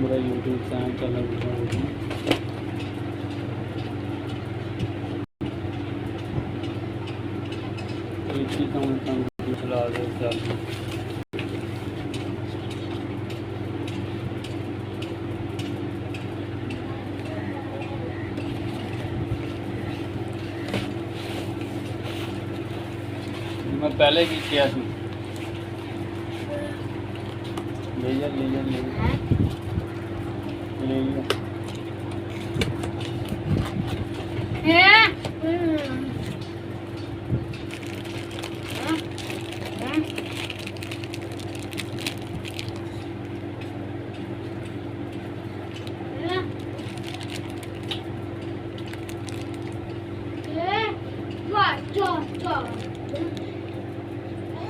मेरा YouTube channel चला एक ही काम चला दे चल मैं पहले की किया थी ले जा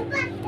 Go.